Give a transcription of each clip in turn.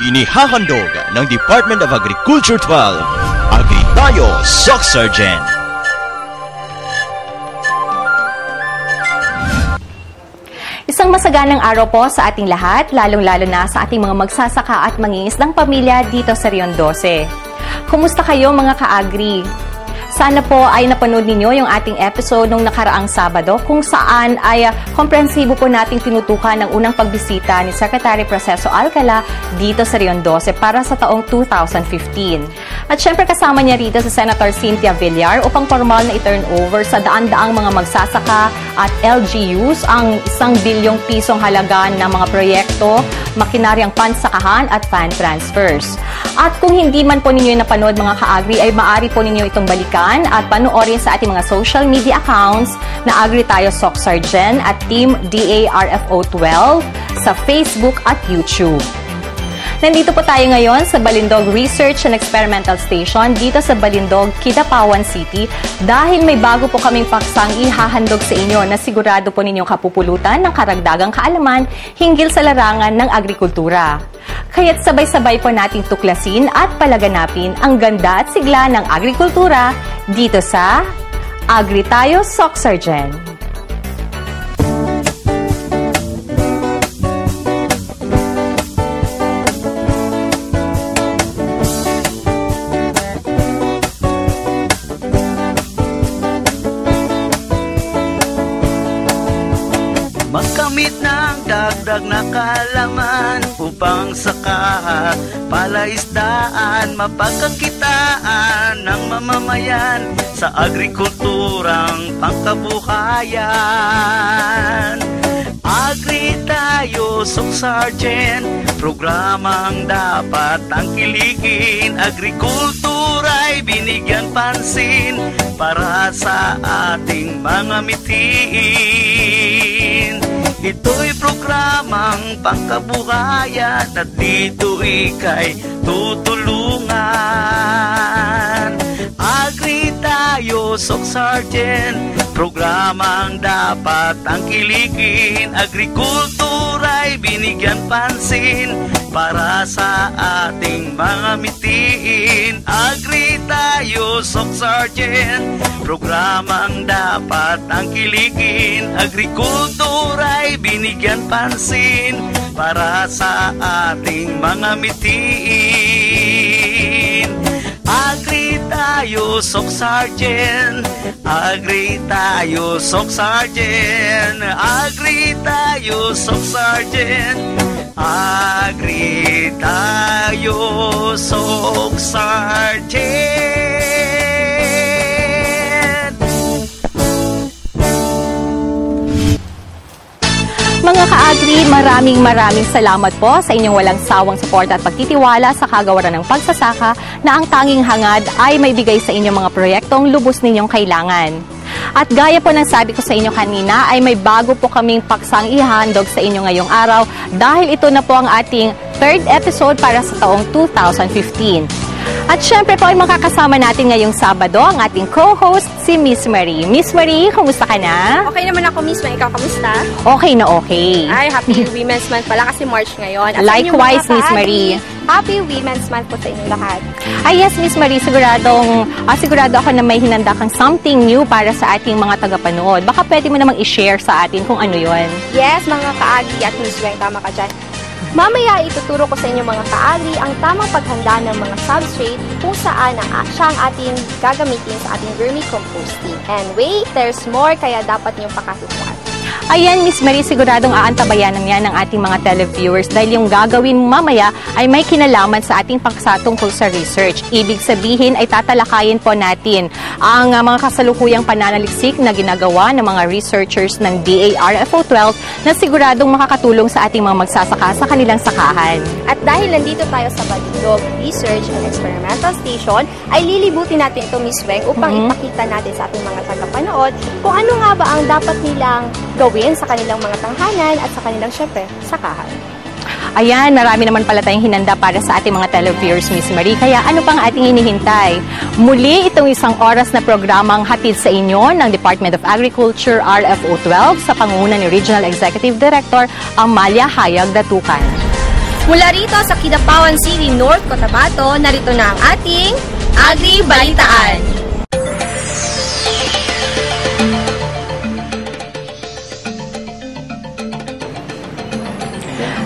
Inihahandog ng Department of Agriculture 12, Agri Tayo, Soc Sergeant. Isang masaganang araw po sa ating lahat, lalong-lalo na sa ating mga magsasaka at mangingisdang pamilya dito sa Rion 12. Kumusta kayo mga ka-agri? Sana po ay napanood ninyo yung ating episode nung nakaraang Sabado kung saan ay komprehensibo po nating tinutukan ng unang pagbisita ni Secretary Proceso Alcala dito sa Rion 12 para sa taong 2015. At syempre kasama niya rito si Senator Cynthia Villar upang formal na i-turn over sa daan-daang mga magsasaka at LGUs ang 1 bilyong pisong halaga ng mga proyekto, makinaryang pansakahan at fan transfers. At kung hindi man po ninyo napanood mga ka-agri ay maaari po ninyo itong balikan at panoorin sa ating mga social media accounts na Agri Tayo Soc Sergeant at Team DARFO 12 sa Facebook at YouTube. Nandito po tayo ngayon sa Balindog Research and Experimental Station dito sa Balindog, Kidapawan City dahil may bago po kaming paksang ihahandog sa inyo na sigurado po ninyong kapupulutan ng karagdagang kaalaman hinggil sa larangan ng agrikultura. Kaya't sabay-sabay po nating tuklasin at palaganapin ang ganda at sigla ng agrikultura dito sa Agri Tayo Soc Sergeant. Magkamit ng dagdag na kalaman upang saka, palaisdaan, mapagkakitaan ng mamamayan sa agrikulturang pangkabuhayan. Agri Tayo Soc Sergeant, programang dapat tangkilikin. Agrikultura'y binigyan pansin para sa ating mga mitiin. Ito'y programang pangkabuhayan at dito ika'y tutulungan. Agri Tayo Soc Sergeant, programang dapat tangkilikin. Agrikultura'y binigyan pansin para sa ating mga mitiin. Agri Tayo Soc Sergeant, programang dapat tangkilikin. Agrikultura'y binigyan pansin para sa ating mga mitiin. Agri Tayo Soc Sergeant, Agri Tayo Soc Sergeant, Agri Tayo Soc Sergeant, Agri Tayo Soc Sergeant. Mga ka-agri, maraming salamat po sa inyong walang sawang suporta at pagtitiwala sa kagawaran ng pagsasaka na ang tanging hangad ay may bigay sa inyong mga proyektong lubos ninyong kailangan. At gaya po ng sabi ko sa inyo kanina ay may bago po kaming paksang ihahandog sa inyo ngayong araw dahil ito na po ang ating 3rd episode para sa taong 2015. At syempre po ay makakasama natin ngayong Sabado ang ating co-host si Miss Marie. Miss Marie, kumusta ka na? Okay naman ako, Miss Marie. Ikaw, kamusta? Okay na okay. Ay, happy Women's Month pala kasi March ngayon. At likewise, Miss Marie. Happy Women's Month po sa inyong lahat. Ay, yes, Miss Marie. Sigurado ako na may hinanda kang something new para sa ating mga tagapanood. Baka pwede mo namang i-share sa atin kung ano yon. Yes, mga ka-agri at Miss Marie, tama ka dyan. Mamaya ituturo ko sa inyo mga ka-agri ang tamang paghanda ng mga substrate kung saan siya ang ating gagamitin sa ating vermicomposting. And wait, there's more kaya dapat niyong pakatutuan. Ayan, Miss Marie, siguradong aantabayanan yan ng ating mga televiewers dahil yung gagawin mamaya ay may kinalaman sa ating paksa tungkol sa research. Ibig sabihin ay tatalakayin po natin ang mga kasalukuyang pananaliksik na ginagawa ng mga researchers ng DARFO 12 na siguradong makakatulong sa ating mga magsasaka sa kanilang sakahan. At dahil nandito tayo sa Balindog Research and Experimental Station, ay lilibutin natin ito, Miss Weng, upang ipakita natin sa ating mga tagapanood kung ano nga ba ang dapat nilang gawin sa kanilang mga tanghanan at sa kanilang, syempre, sakahan. Ayan, marami naman pala tayong hinanda para sa ating mga televiewers, Miss Marie. Kaya ano pang ating hinihintay? Muli itong isang oras na programang hatid sa inyo ng Department of Agriculture RFO 12 sa pangunguna ni Regional Executive Director Amalia Hayag Datukan. Mula rito sa Kidapawan City, North Cotabato, narito na ang ating Agri Balitaan.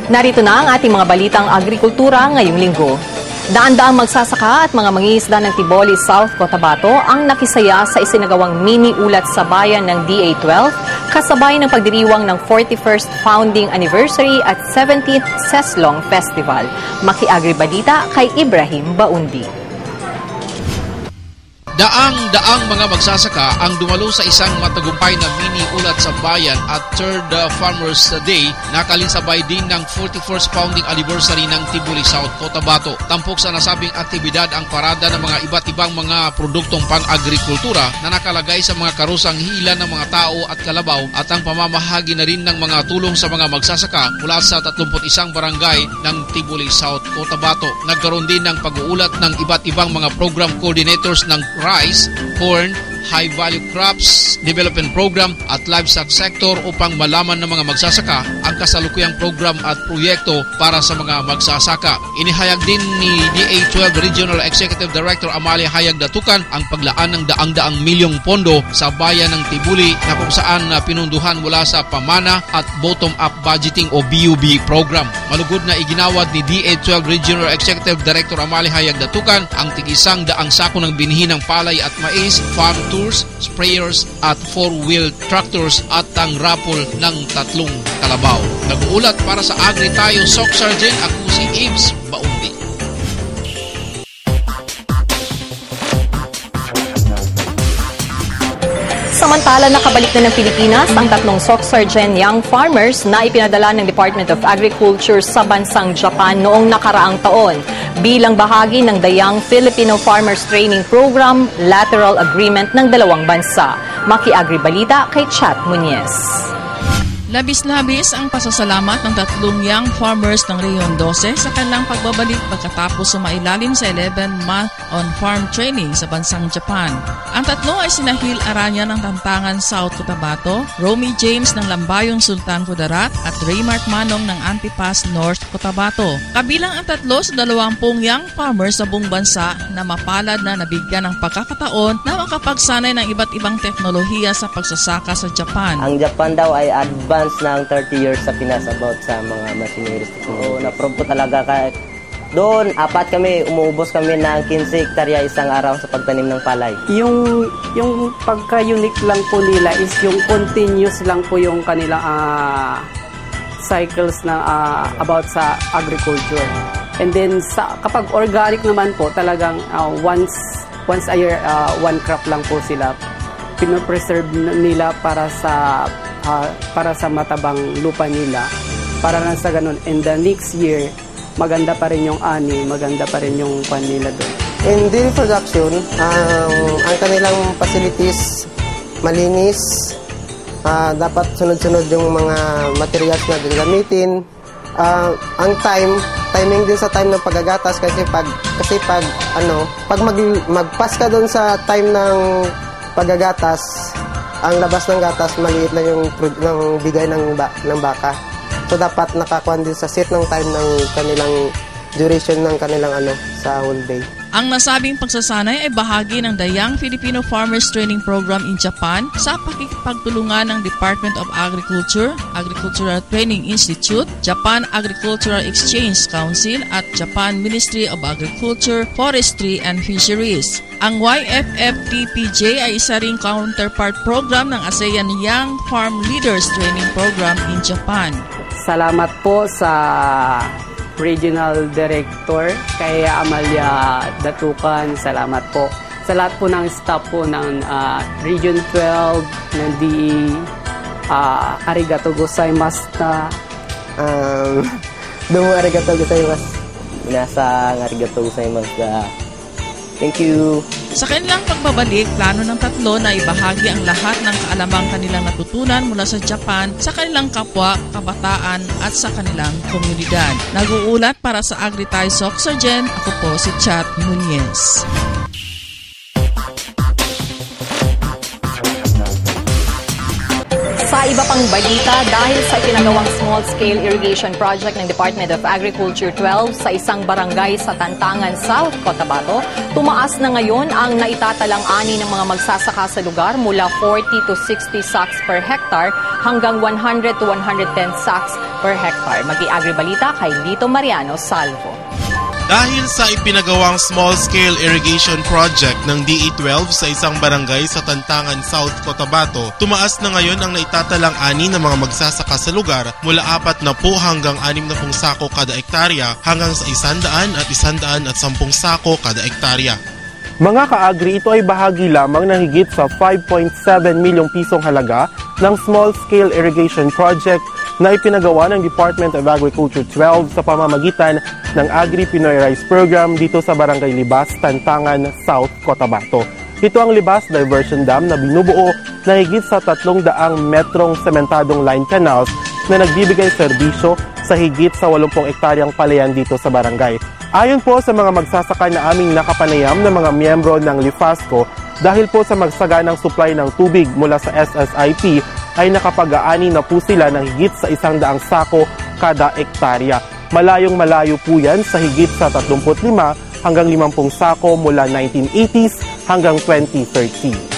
Narito na ang ating mga balitang agrikultura ngayong linggo. Daan-daang magsasaka at mga mangingisda ng Tiboli, South Cotabato ang nakisaya sa isinagawang mini-ulat sa bayan ng DA12 kasabay ng pagdiriwang ng 41st Founding Anniversary at 17th Seslong Festival. Maki-agribalita kay Ibrahim Baundi. Daang-daang mga magsasaka ang dumalo sa isang matagumpay na mini-ulat sa bayan at 3rd Farmers Day na kalinsabay din ng 41st Founding Anniversary ng Tiboli, South Cotabato. Tampok sa nasabing aktibidad ang parada ng mga iba't ibang mga produktong pang-agrikultura na nakalagay sa mga karusang hila ng mga tao at kalabaw at ang pamamahagi na rin ng mga tulong sa mga magsasaka mula sa 31 barangay ng Tiboli, South Cotabato. Nagkaroon din ng pag-uulat ng iba't ibang mga program coordinators ng rice, corn, high-value crops, development program at livestock sector upang malaman ng mga magsasaka ang kasalukuyang program at proyekto para sa mga magsasaka. Inihayag din ni DA12 Regional Executive Director Amalia Hayag Datukan ang paglaan ng daang-daang milyong pondo sa bayan ng Tibuli na kung saan pinunduhan mula sa pamana at bottom-up budgeting o BUB program. Malugod na iginawad ni DA12 Regional Executive Director Amalia Hayag Datukan ang tig-100 sako ng binhi ng palay at mais, farm tools, sprayers at 4-wheel tractors at ang raffle ng 3 kalabaw. Nag-uulat para sa Agri Tayo Sock Sergeant, ako si Ibs Baundi. Samantala, nakabalik na ng Pilipinas ang 3 Sock Sergeant Young Farmers na ipinadala ng Department of Agriculture sa bansang Japan noong nakaraang taon bilang bahagi ng The Young Filipino Farmers Training Program Lateral Agreement ng dalawang bansa. Maki-agribalita kay Chat Muñez. Labis-labis ang pasasalamat ng 3 young farmers ng Rehiyon 12 sa kanilang pagbabalik pagkatapos sumailalim sa 11-month on-farm training sa bansang Japan. Ang 3 ay sina Hil Aranya ng Tantangan, South Cotabato, Romy James ng Lambayong, Sultan Kudarat at Raymart Manong ng Antipas, North Cotabato. Kabilang ang 3 sa 20 young farmers sa buong bansa na mapalad na nabigyan ng pagkakataon na makapagsanay ng iba't ibang teknolohiya sa pagsasaka sa Japan. Ang Japan daw ay advanced ng 30 years sa Pinas about sa mga machineries. So, na-prove ko talaga kahit doon, 4 kami, umuubos kami ng 15 hektarya isang araw sa pagtanim ng palay. Yung pagka-unique lang po nila is yung continuous lang po yung kanilang cycles na about sa agriculture. And then kapag organic naman po, talagang once a year, 1 crop lang po sila. Pinopreserve nila para sa matabang lupa nila, para lang sa ganun. And the next year, maganda pa rin yung ani, maganda pa rin yung pan nila doon. In dairy production, ang kanilang facilities malinis, dapat sunod-sunod yung mga materials na gagamitin. Ang timing din sa time ng paggagatas kasi pag magpas ka doon sa time ng paggagatas, ang labas ng gatas maliit lang yung bigay ng baka. So dapat nakakuha din sa set ng time ng kanilang duration ng kanilang sa whole day. Ang nasabing pagsasanay ay bahagi ng The Young Filipino Farmers Training Program in Japan sa pakikipagtulungan ng Department of Agriculture, Agricultural Training Institute, Japan Agricultural Exchange Council at Japan Ministry of Agriculture, Forestry and Fisheries. Ang YFFTPJ ay isa ring counterpart program ng ASEAN Young Farm Leaders Training Program in Japan. Salamat po sa Regional Director kay Amalia Datukan. Salamat po sa lahat po ng staff po ng Region 12 ng DE. Arigato gozaimasu. Domo arigato gozaimasu. Minasang arigato gozaimasu. Thank you. Sa kanilang pagbabalik, plano ng 3 na ibahagi ang lahat ng kaalamang kanilang natutunan mula sa Japan sa kanilang kapwa, kabataan at sa kanilang komunidad. Nag-uulat para sa Agri Tayo Sock Sergeant, ako po si Chat Muñez. Sa Sa iba pang balita, dahil sa ipinagawang small-scale irrigation project ng Department of Agriculture 12 sa isang barangay sa Tantangan, South Cotabato, tumaas na ngayon ang naitatalang ani ng mga magsasaka sa lugar mula 40 to 60 sacks per hectare hanggang 100 to 110 sacks per hectare. Mag-i-agribalita kay Lito Mariano Salvo. Dahil sa ipinagawang small-scale irrigation project ng DE12 sa isang barangay sa Tantangan, South Cotabato, tumaas na ngayon ang naitatalang ani ng mga magsasaka sa lugar mula 40 hanggang 60 sako kada ektarya hanggang sa 100 at 110 sako kada ektarya. Mga ka-agri, ito ay bahagi lamang ng higit sa 5.7 milyong pisong halaga ng small-scale irrigation project na ipinagawa ng Department of Agriculture 12 sa pamamagitan ng Agri-Pinoy Rice Program dito sa Barangay Libas, Tantangan, South Cotabato. Ito ang Libas Diversion Dam na binubuo na higit sa 300 metrong sementadong line canals na nagbibigay serbisyo sa higit sa 80 ektaryang palayan dito sa barangay. Ayon po sa mga magsasaka na aming nakapanayam ng mga miyembro ng LIFASCO, dahil po sa magsaganang supply ng tubig mula sa SSIP, ay nakapag-aani na po sila ng higit sa 100 sako kada ektarya. Malayong-malayo po yan sa higit sa 35 hanggang 50 sako mula 1980s hanggang 2030.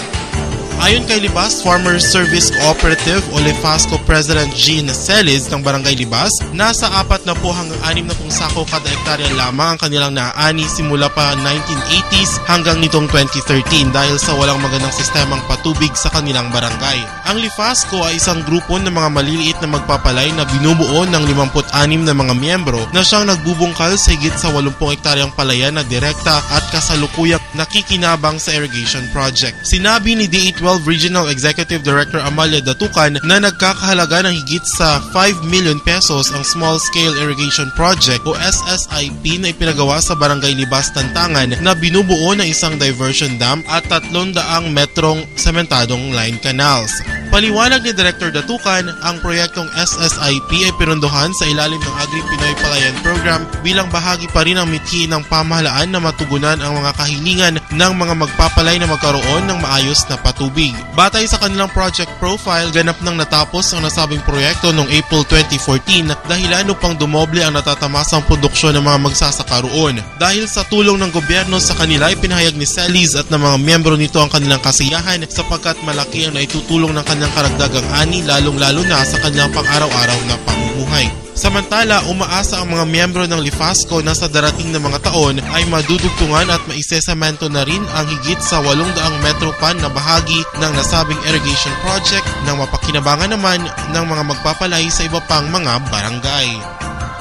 Ayon kay Libas Farmers Service Cooperative o LIFASCO President Jean Celis ng Barangay Libas, nasa 40 hanggang 60 sako kada ektarya lamang ang kanilang naaani simula pa 1980s hanggang nitong 2013 dahil sa walang magandang sistemang patubig sa kanilang barangay. Ang LIFASCO ay isang grupo ng mga maliliit na magpapalay na binubuo ng 56 na mga miyembro na siyang nagbubungkal sa higit sa 80 ektaryang palayan na direkta at kasalukuyang nakikinabang sa irrigation project. Sinabi ni DE12 Regional Executive Director Amalia Datucan na nagkakahalaga ng higit sa 5 million pesos ang Small Scale Irrigation Project o SSIP na ipinagawa sa Barangay Libas, Tantangan na binubuo ng isang diversion dam at 300 metrong sementadong line canals. Paliwanag ni Director Datucan, ang proyektong SSIP ay pinunduhan sa ilalim ng Agri-Pinoy Palayan Program bilang bahagi pa rin ng mithi ng pamahalaan na matugunan ang mga kahilingan ng mga magpapalay na magkaroon ng maayos na patubig. Batay sa kanilang project profile, ganap nang natapos ang nasabing proyekto noong April 2014 dahilan upang dumoble ang natatamasang produksyon ng mga magsasaka roon. Dahil sa tulong ng gobyerno sa kanila, ipinahayag ni Celis at ng mga miyembro nito ang kanilang kasiyahan sapagkat malaki ang naitutulong ng kanilang karagdagang ani lalong-lalo na sa kanilang pang-araw-araw na pamumuhay. Samantala, umaasa ang mga miyembro ng LIFASCO na sa darating na mga taon ay madudugtungan at maisesamento na rin ang higit sa 800 metro pan na bahagi ng nasabing irrigation project nang mapakinabangan naman ng mga magpapalay sa iba pang mga barangay.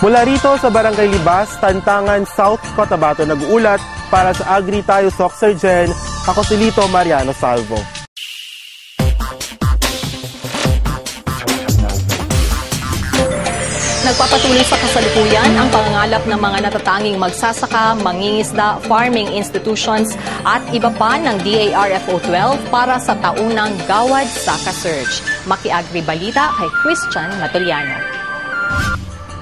Mula rito sa Barangay Libas, Tantangan, South Cotabato, nag-uulat para sa Agri Tayo Soxer Gen, ako si Lito Mariano Salvo. Nagpapatuloy sa kasalukuyan ang pangangalap ng mga natatanging magsasaka, mangingisda, farming institutions at iba pa ng DARFO 12 para sa taunang Gawad Saka Surge. Maki-Agri Balita kay Christian Matuliano.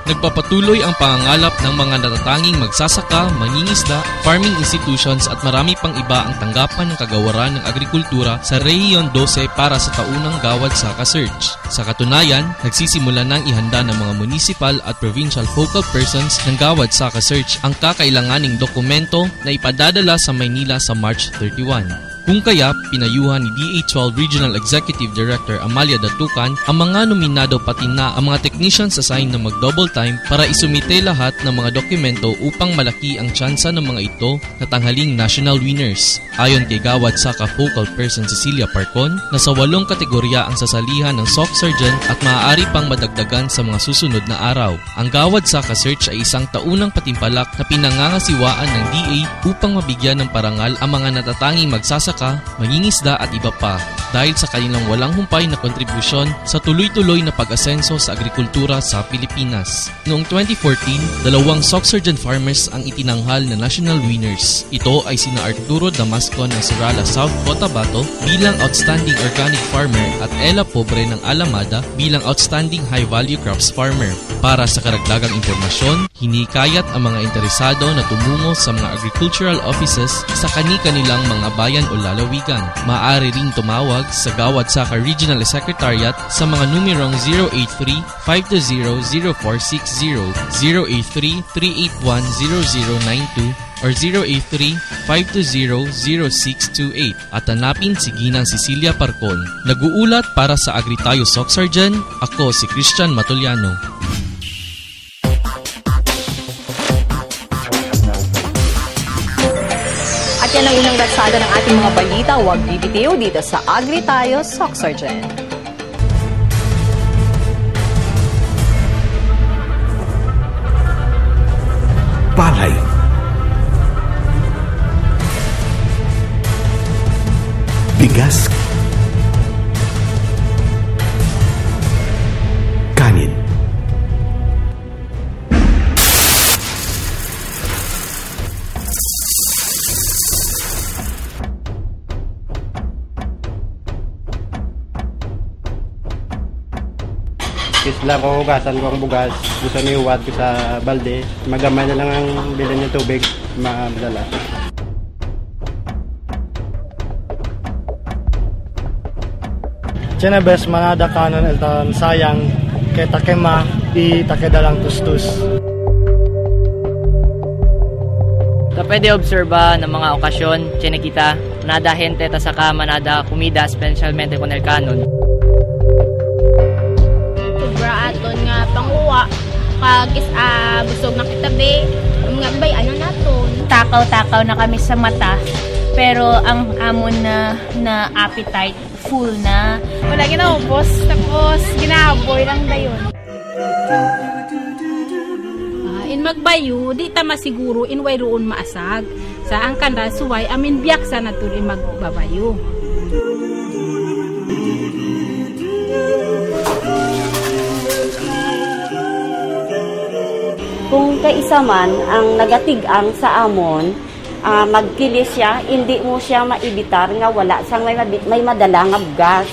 Nagpapatuloy ang pangangalap ng mga natatanging magsasaka, mangingisda, farming institutions at marami pang iba ang tanggapan ng kagawaran ng agrikultura sa Rehiyon 12 para sa taunang Gawad Saka Surge. Sa katunayan, nagsisimula nang ihanda ng mga municipal at provincial focal persons ng Gawad Saka Surge ang kakailanganing dokumento na ipadadala sa Maynila sa March 31. Kung kaya, pinayuhan ni DA12 Regional Executive Director Amalia Datucan ang mga nominado pati na ang mga technicians assigned na mag-double time para isumite lahat ng mga dokumento upang malaki ang tsansa ng mga ito na tanghaling national winners. Ayon kay Gawad Saka Focal Person Cecilia Parcon, nasa 8 kategorya ang sasalihan ng SOC Sergeant at maaari pang madagdagan sa mga susunod na araw. Ang Gawad Saka Search ay isang taunang patimpalak na pinangangasiwaan ng DA upang mabigyan ng parangal ang mga natatanging magsasaka, mangingisda at iba pa dahil sa kanilang walang humpay na kontribusyon sa tuloy-tuloy na pag-asenso sa agrikultura sa Pilipinas. Noong 2014, 2 SOC Sergeant farmers ang itinanghal na national winners. Ito ay sina Arturo Damascon ng Surala, South Cotabato bilang Outstanding Organic Farmer at Ella Pobre ng Alamada bilang Outstanding High Value Crops Farmer. Para sa karagdagang impormasyon, hinikayat ang mga interesado na tumungo sa mga agricultural offices sa kani-kanilang mga bayan o lalawigan. Maaari ring tumawag tumawag sa Gawad Saka Regional Secretariat sa mga numerong 083-520-0460, 083-381-0092 or 083-520-0628 at hanapin si Ginang Cecilia Parcon. Nag-uulat para sa Agritayo Soxargen, ako si Christian Matuliano. At yan ang unang dagsada ng ating mga balita. Huwag bibitiw dito sa Agritayo Soxargen. Palay, bigas, kanin, Isla ko hugasan ko ang bugas, gusto niyo iwad ko sa balde, magamay na lang ang bilhin ng tubig, madala. Tiyan bes manada kanon elton sayang kay takema di takedalang tustus. So, pwede obserba ng mga okasyon, tiyan kita, nada hente ta saka manada kumida, specialmente con el kanon. Aton nga panguwa kag busog na kita be mga bay ano naton takaw-takaw na kami sa mata pero ang amon na appetite full na wala ginaubos tapos ginahaboy lang dayon in magbayo di ta masiguro in way roon maasag sa ang kanda suway amin biyak sa natur in magbabayo. Kung kaisa man ang nagatigang sa amon, magkilis siya, hindi mo siya maibitar nga wala sang may madala nga bugas.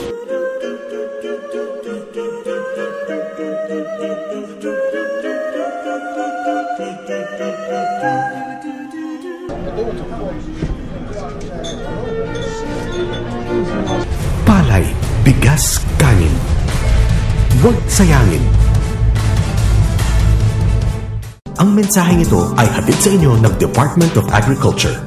palay, bigas, kanin. Huwag sayangin. Ang mensaheng ito ay hatid sa inyo ng Department of Agriculture.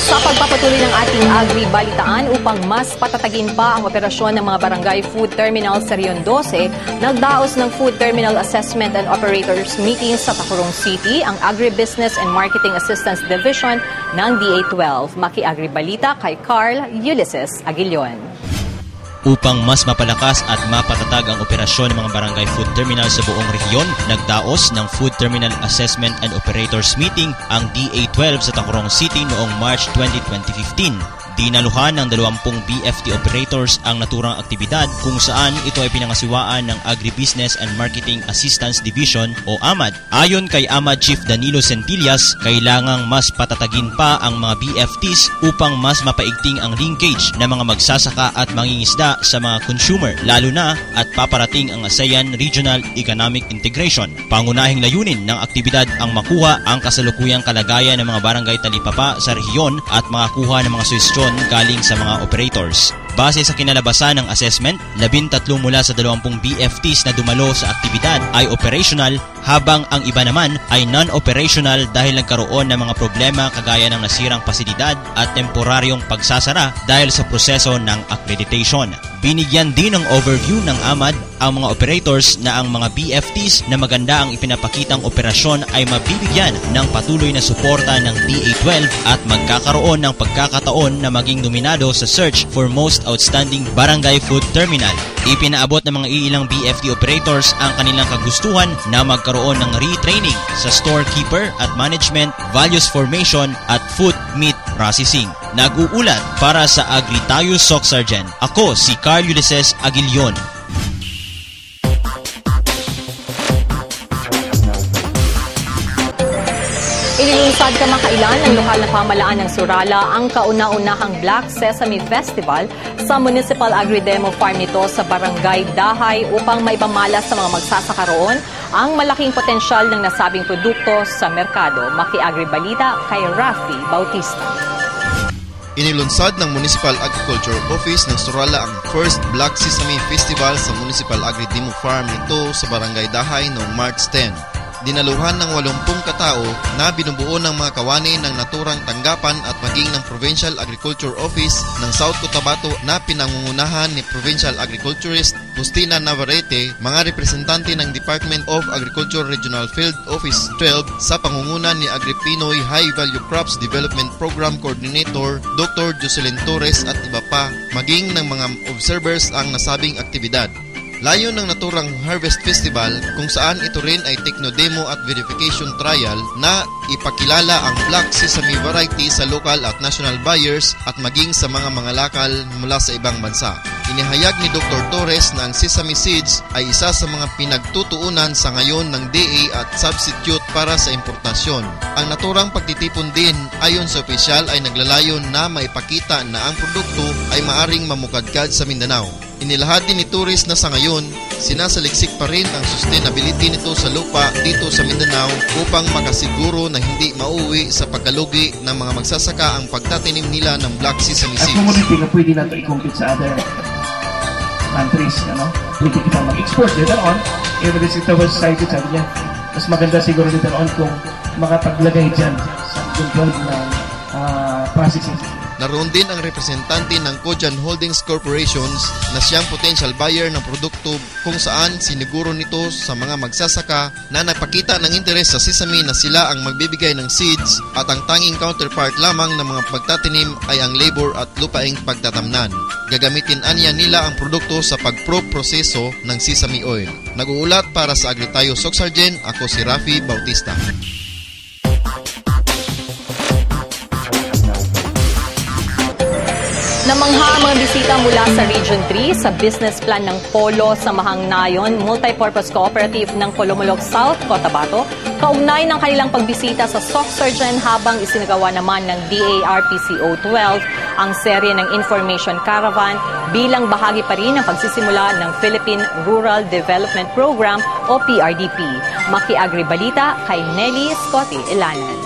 Sa pagpapatuloy ng ating agri-balitaan upang mas patatagin pa ang operasyon ng mga barangay food terminal sa Rion 12, nagdaos ng Food Terminal Assessment and Operators Meeting sa Tacurong City ang Agribusiness and Marketing Assistance Division ng DA12. Maki-agri-balita kay Carl Ulysses Aguilion. Upang mas mapalakas at mapatatag ang operasyon ng mga barangay food terminal sa buong rehiyon, nagdaos ng Food Terminal Assessment and Operators Meeting ang DA12 sa Tacurong City noong March 20, 2015. Dinaluhan ng 20 BFT operators ang naturang aktibidad kung saan ito ay pinangasiwaan ng Agribusiness and Marketing Assistance Division o AMAD. Ayon kay AMAD Chief Danilo Centillas, kailangang mas patatagin pa ang mga BFTs upang mas mapaigting ang linkage ng mga magsasaka at mangingisda sa mga consumer, lalo na at paparating ang ASEAN Regional Economic Integration. Pangunahing layunin ng aktibidad ang makuha ang kasalukuyang kalagayan ng mga barangay talipapa sa rehiyon at makakuha ng mga suhestyon galing sa mga operators. Base sa kinalabasan ng assessment, 13 mula sa 20 BFTs na dumalo sa aktibidad ay operational habang ang iba naman ay non-operational dahil nagkaroon ng mga problema kagaya ng nasirang pasilidad at temporaryong pagsasara dahil sa proseso ng accreditation. Binigyan din ng overview ng AMAD ang mga operators na ang mga BFTs na maganda ang ipinapakitang operasyon ay mabibigyan ng patuloy na suporta ng DA12 at magkakaroon ng pagkakataon na maging nominado sa search for most outstanding barangay food terminal. Ipinaabot ng mga ilang BFT operators ang kanilang kagustuhan na magkaroon ng retraining sa storekeeper at management, values formation at food meat processing. Nag-uulat para sa Agritayo Soxargen. Ako si Carl Ulysses Aguilion. Inilunsad kamakailan ng lokal na pamalaan ng Surala ang kauna-unahang Black Sesame Festival sa Municipal Agri-Demo Farm nito sa Barangay Dahay upang maipamalas sa mga magsasaka roon ang malaking potensyal ng nasabing produkto sa merkado. Maki-Agri-Balita kay Rafi Bautista. Inilunsad ng Municipal Agriculture Office ng Surala ang first Black Sesame Festival sa Municipal Agri-Demo Farm nito sa Barangay Dahay noong March 10. Dinaluhan ng 80 katao na binubuo ng mga kawani ng naturang tanggapan at maging ng Provincial Agriculture Office ng South Cotabato na pinangungunahan ni Provincial Agriculturist Justina Navarrete, mga representante ng Department of Agriculture Regional Field Office 12 sa pangunguna ni Agripinoy High Value Crops Development Program Coordinator Dr. Jocelyn Torres at iba pa, maging ng mga observers ang nasabing aktibidad. Layo ng naturang Harvest Festival kung saan ito rin ay techno-demo at verification trial na ipakilala ang Black Sesame variety sa local at national buyers at maging sa mga mangalakal mula sa ibang bansa. Inihayag ni Dr. Torres na ang sesame seeds ay isa sa mga pinagtutuunan sa ngayon ng DA at substitute para sa importasyon. Ang naturang pagtitipon din ayon sa opisyal ay naglalayon na maipakita na ang produkto ay maaring mamukadkad sa Mindanao. Inilahad din ni Torres na sa ngayon, sinasaliksik pa rin ang sustainability nito sa lupa dito sa Mindanao upang makasiguro na hindi mauwi sa pagkalugi ng mga magsasaka ang pagtatanim nila ng Black Sesame Seeds. At commodity na pwede natin i-compete sa other countries, pwede kita mag-export later on. Even this ito was cited, sabi niya, mas maganda siguro later on kung makapaglagay dyan sa control ng processing. Naroon din ang representante ng Cojan Holdings Corporations na siyang potential buyer ng produkto kung saan siniguro nito sa mga magsasaka na nagpakita ng interes sa sesame na sila ang magbibigay ng seeds at ang tanging counterpart lamang ng mga pagtatanim ay ang labor at lupaing pagtatamnan. Gagamitin anya nila ang produkto sa pagproproseso ng sesame oil. Nag-uulat para sa Agritayo Soksargen, ako si Rafi Bautista. Namangha ang mga bisita mula sa Region 3 sa business plan ng Polo Samahang Nayon Multipurpose Cooperative ng Polomolog South, Cotabato, kaugnay ng kanilang pagbisita sa Soksargen habang isinagawa naman ng DARPCO 12 ang serye ng Information Caravan bilang bahagi pa rin ng pagsisimula ng Philippine Rural Development Program o PRDP. Maki-Agri-Balita kay Nelly Scotty Ilanan.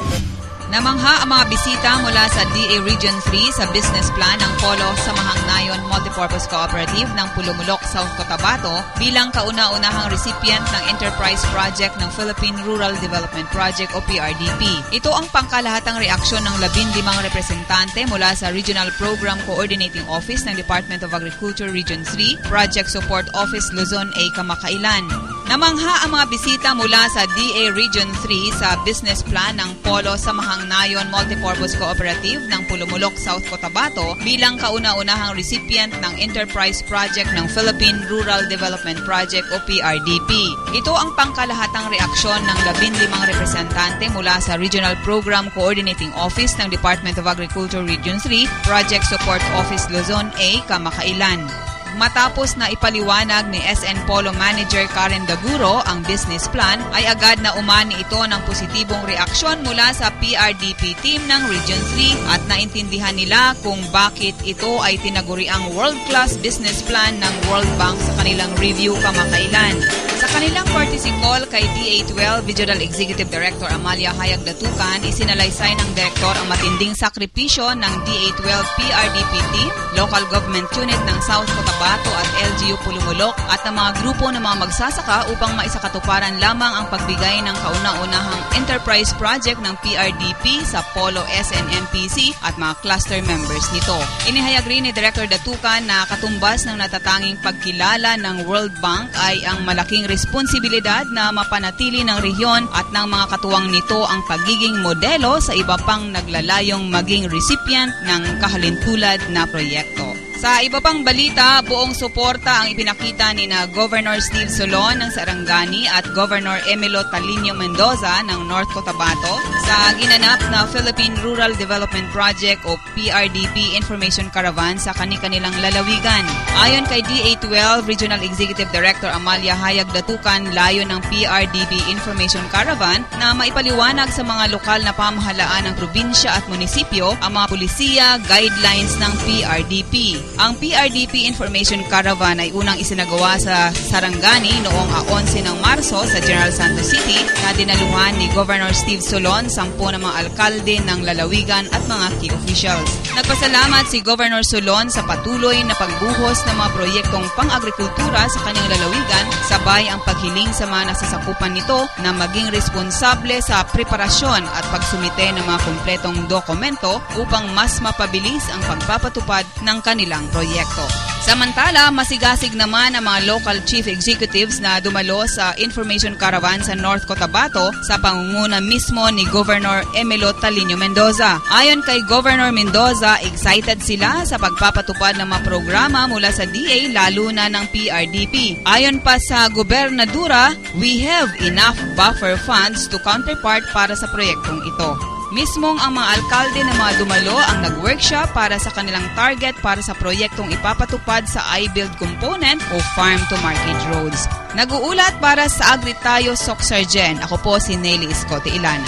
Namangha ang mga bisita mula sa DA Region 3 sa business plan ng Polo Samahang Nayon Multipurpose Cooperative ng Pulumulok, South Cotabato bilang kauna-unahang recipient ng Enterprise Project ng Philippine Rural Development Project o PRDP. Ito ang pangkalahatang reaksyon ng 15 representante mula sa Regional Program Coordinating Office ng Department of Agriculture Region 3, Project Support Office Luzon A. Kamakailan. Namangha ang mga bisita mula sa DA Region 3 sa business plan ng Polo Samahang Nayon Multipurpose Cooperative ng Pulumulok, South Cotabato bilang kauna-unahang recipient ng Enterprise Project ng Philippine Rural Development Project o PRDP. Ito ang pangkalahatang reaksyon ng 15 representante mula sa Regional Program Coordinating Office ng Department of Agriculture Region 3, Project Support Office Luzon A. Kamakailan. Matapos na ipaliwanag ni SN Polo Manager Karen Daguro ang business plan, ay agad na umani ito ng positibong reaksyon mula sa PRDP team ng Region 3 at naintindihan nila kung bakit ito ay tinaguriang world-class business plan ng World Bank sa kanilang review kamakailan. Sa kanilang courtesy call kay DA12 Regional Executive Director Amalia Hayag Datukan, isinalaysay ng Direktor ang matinding sakripisyo ng DA12 PRDP team, Local Government Unit ng South Cotabato at LGU Pulumulok at ang mga grupo ng mga magsasaka upang maisakatuparan lamang ang pagbigay ng kauna-unahang enterprise project ng PRDP sa Polo SNMPC at mga cluster members nito. Inihayag rin ni Director Datukan na katumbas ng natatanging pagkilala ng World Bank ay ang malaking responsibilidad na mapanatili ng rehiyon at ng mga katuwang nito ang pagiging modelo sa iba pang naglalayong maging recipient ng kahalintulad na proyekto. Sa iba pang balita, buong suporta ang ipinakita ni na Governor Steve Solon ng Sarangani at Governor Emilio Talinio Mendoza ng North Cotabato sa ginanap na Philippine Rural Development Project o PRDP Information Caravan sa kani-kanilang lalawigan. Ayon kay DA12 Regional Executive Director Amalia Hayag Datukan, layo ng PRDP Information Caravan na maipaliwanag sa mga lokal na pamahalaan ng probinsya at munisipyo ang mga pulisiya, guidelines ng PRDP. Ang PRDP Information Caravan ay unang isinagawa sa Sarangani noong 11 ng Marso sa General Santos City na dinaluhan ni Governor Steve Solon, 10 na mga alkalde ng lalawigan at mga key officials. Nagpasalamat si Governor Solon sa patuloy na pagbuhos ng mga proyektong pang-agrikultura sa kanyang lalawigan, sabay ang paghiling sa mga nasasakupan nito na maging responsable sa preparasyon at pagsumite ng mga kumpletong dokumento upang mas mapabilis ang pagpapatupad ng kanilang proyekto. Samantala, masigasig naman ang mga local chief executives na dumalo sa Information Caravan sa North Cotabato sa pangunguna mismo ni Governor Emilio Talinio Mendoza. Ayon kay Governor Mendoza, excited sila sa pagpapatupad ng mga programa mula sa DA lalo na ng PRDP. Ayon pa sa gobernadura, we have enough buffer funds to counterpart para sa proyektong ito. Mismong ang mga alkalde na mga dumalo ang nag-workshop para sa kanilang target para sa proyektong ipapatupad sa iBuild component o farm-to-market roads. Nag-uulat para sa Agritayo Socsargen. Ako po si Nelly Escote Ilanan.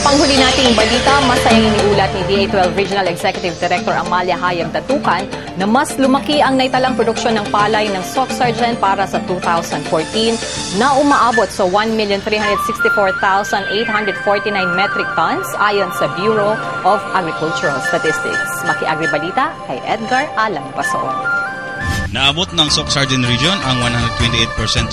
Panghuli nating balita, masayang iniulat ni DA12 Regional Executive Director Amalia Hayag Datukan na mas lumaki ang naitalang produksyon ng palay ng Socsargen para sa 2014 na umaabot sa 1,364,849 metric tons ayon sa Bureau of Agricultural Statistics. Maki-agribalita kay Edgar Alan Pasoon. Naabot ng Socsargen Region ang 128%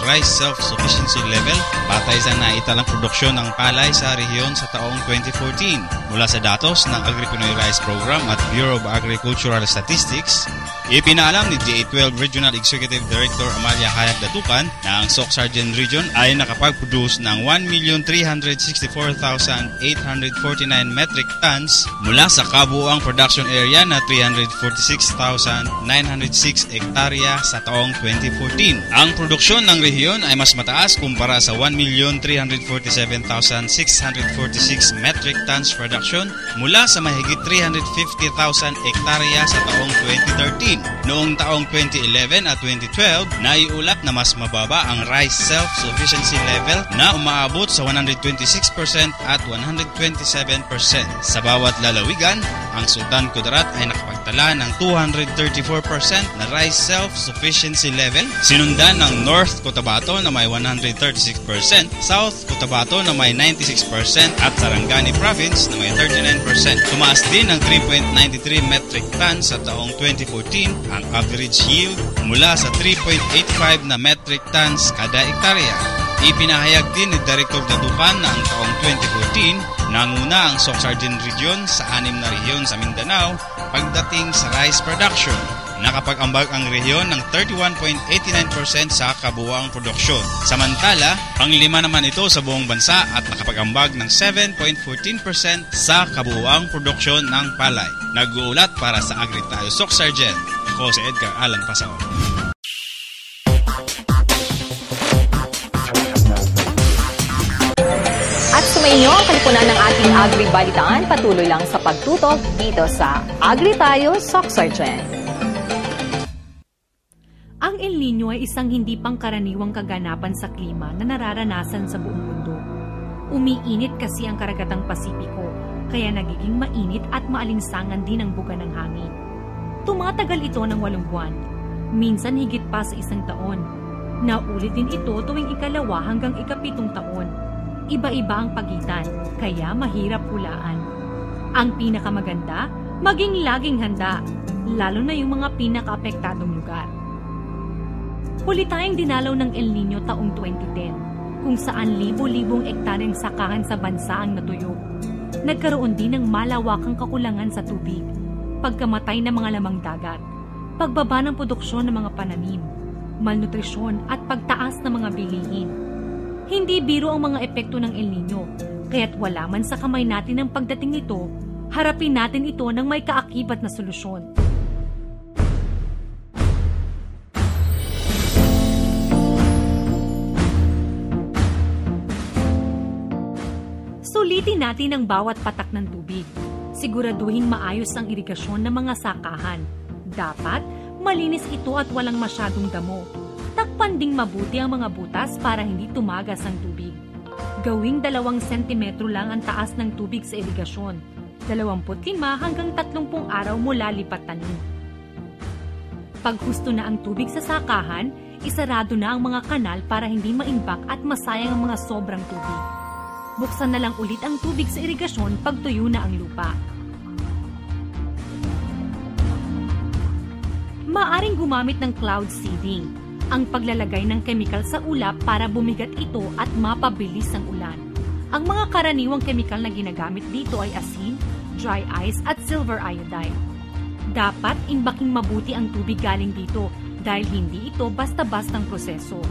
rice self-sufficiency level batay sa naitalang produksyon ng palay sa rehiyon sa taong 2014. Mula sa datos ng Agri-Pinoy Rice Program at Bureau of Agricultural Statistics, ipinaalam ni DA12 Regional Executive Director Amalia Hayag Datukan na ang Socsargen Region ay nakapag-produce ng 1,364,849 metric tons mula sa kabuuang production area na 346,906 hektarya sa taong 2014. Ang produksyon ng rehiyon ay mas mataas kumpara sa 1,347,646 metric tons production mula sa mahigit 350,000 hektarya sa taong 2013. Noong taong 2011 at 2012, naiulat na mas mababa ang rice self-sufficiency level na umaabot sa 126% at 127%. Sa bawat lalawigan, ang Sultan Kudarat ay nakapagtala ng 234% na rice self-sufficiency level, sinundan ng North Cotabato na may 136%, South Cotabato na may 96% at Sarangani Province na may 39%. Tumaas din ng 3.93 metric tons sa taong 2014 ang average yield mula sa 3.85 na metric tons kada hektarya. Ipinahayag din ni Director Datukan na ang taong 2014 nanguna ang Socsargen Region sa 6 na rehiyon sa Mindanao pagdating sa rice production. Nakapag-ambag ang rehiyon ng 31.89% sa kabuuang produksyon. Samantala, pang-5 naman ito sa buong bansa at nakapag-ambag ng 7.14% sa kabuuang produksyon ng palay. Nag-uulat para sa Agritayo Socsargen. Ako si Edgar Alan Pasaon. At sumainyo ang kalipunan ng ating Agri-Balitaan. Patuloy lang sa pagtutok dito sa Agritayo Socsargen. Ang El Niño ay isang hindi pangkaraniwang kaganapan sa klima na nararanasan sa buong mundo. Umiinit kasi ang karagatang Pasipiko, kaya nagiging mainit at maalinsangan din ang buga ng hangin. Tumatagal ito ng 8 buwan, minsan higit pa sa 1 taon. Naulit din ito tuwing 2 hanggang 7 taon. Iba-iba ang pagitan, kaya mahirap hulaan. Ang pinakamaganda, maging laging handa, lalo na yung mga pinaka-apektadong lugar. Huli tayong dinalaw ng El Niño taong 2010, kung saan libo-libong ektaryang sakahan sa bansa ang natuyo. Nagkaroon din ng malawakang kakulangan sa tubig, pagkamatay ng mga lamang dagat, pagbaba ng produksyon ng mga pananim, malnutrisyon at pagtaas ng mga bilihin. Hindi biro ang mga epekto ng El Niño, Kaya't wala man sa kamay natin ang pagdating nito, harapin natin ito ng may kaakibat na solusyon. Sulitin natin ang bawat patak ng tubig. Siguraduhin maayos ang irigasyon ng mga sakahan. Dapat malinis ito at walang masyadong damo. Takpan ding mabuti ang mga butas para hindi tumagas ang tubig. Gawing 2 sentimetro lang ang taas ng tubig sa irigasyon. 25 hanggang 30 araw mula lipat tanim. Pag husto na ang tubig sa sakahan, isarado na ang mga kanal para hindi maimbak at masayang ang mga sobrang tubig. Buksan na lang ulit ang tubig sa irigasyon pag tuyo na ang lupa. Maaring gumamit ng cloud seeding, ang paglalagay ng kemikal sa ulap para bumigat ito at mapabilis ang ulan. Ang mga karaniwang kemikal na ginagamit dito ay asin, dry ice at silver iodide. Dapat imbaking mabuti ang tubig galing dito dahil hindi ito basta-bastang proseso.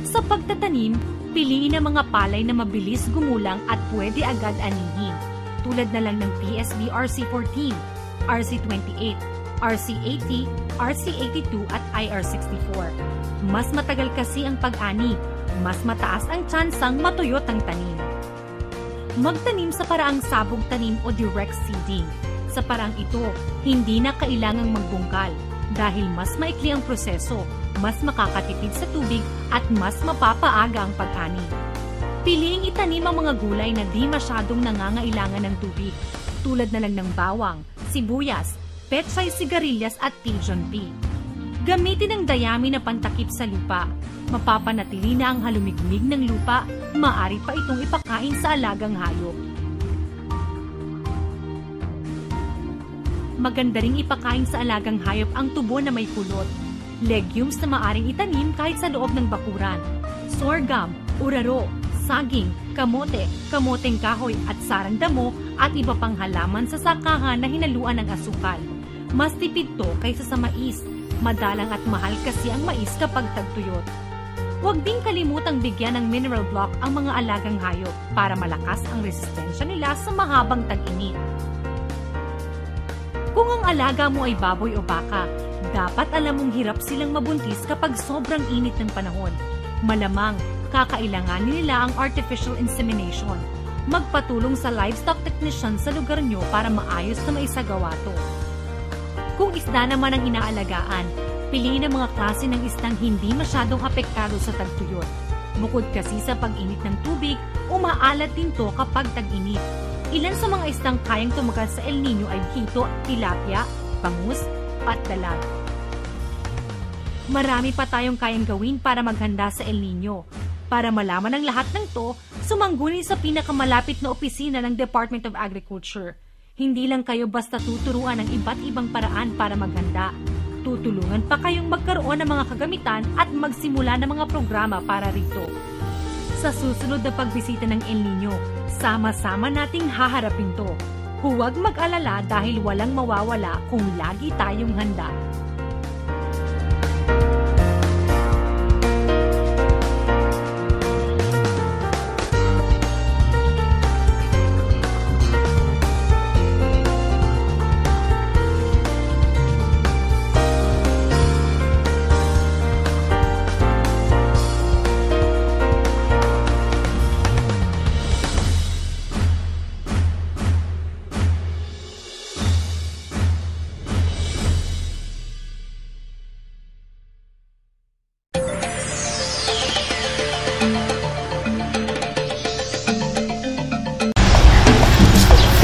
Sa pagtatanim, piliin ang mga palay na mabilis gumulang at pwede agad anihin, tulad na lang ng PSB RC14, RC28, RC80, RC82 at IR64. Mas matagal kasi ang pag-ani, mas mataas ang tsansang matuyot ang tanim. Magtanim sa paraang sabog tanim o direct seeding. Sa paraang ito, hindi na kailangang magbungkal dahil mas maikli ang proseso, mas makakatipid sa tubig at mas mapapaaga ang pag-ani. Piliing itanim ang mga gulay na di masyadong nangangailangan ng tubig, tulad na lang ng bawang, sibuyas, pechay sigarilyas at Pigeon pea. Gamitin ang dayami na pantakip sa lupa. Mapapanatili na ang halumigmig ng lupa, maaari pa itong ipakain sa alagang hayop. Maganda ring ipakain sa alagang hayop ang tubo na may kulot. Legumes na maaring itanim kahit sa loob ng bakuran. Sorghum, uraro, saging, kamote, kamoteng kahoy at sarang damo at iba pang halaman sa sakahan na hinaluan ng asukal. Mas tipid to kaysa sa mais. Madalang at mahal kasi ang mais kapag tagtuyot. Huwag ding kalimutang bigyan ng mineral block ang mga alagang hayop para malakas ang resistensya nila sa mahabang tag-init. Kung ang alaga mo ay baboy o baka, dapat alam mong hirap silang mabuntis kapag sobrang init ng panahon. Malamang, kakailanganin nila ang artificial insemination. Magpatulong sa livestock technician sa lugar nyo para maayos na maisagawa to. Kung isda naman ang inaalagaan, piliin ang mga klase ng isdang hindi masyadong apektado sa tagtuyot. Bukod kasi sa pag-init ng tubig, umaalat din to kapag tag-init. Ilan sa mga isdang kayang tumagal sa El Nino ay hito, tilapia, bangus, at dalag. Marami pa tayong kayang gawin para maghanda sa El Nino. Para malaman ang lahat ng to, sumangguni sa pinakamalapit na opisina ng Department of Agriculture. Hindi lang kayo basta tuturuan ng iba't ibang paraan para maghanda. Tutulungan pa kayong magkaroon ng mga kagamitan at magsimula ng mga programa para rito. Sa susunod na pagbisita ng El Nino, sama-sama nating haharapin to. Huwag mag-alala dahil walang mawawala kung lagi tayong handa.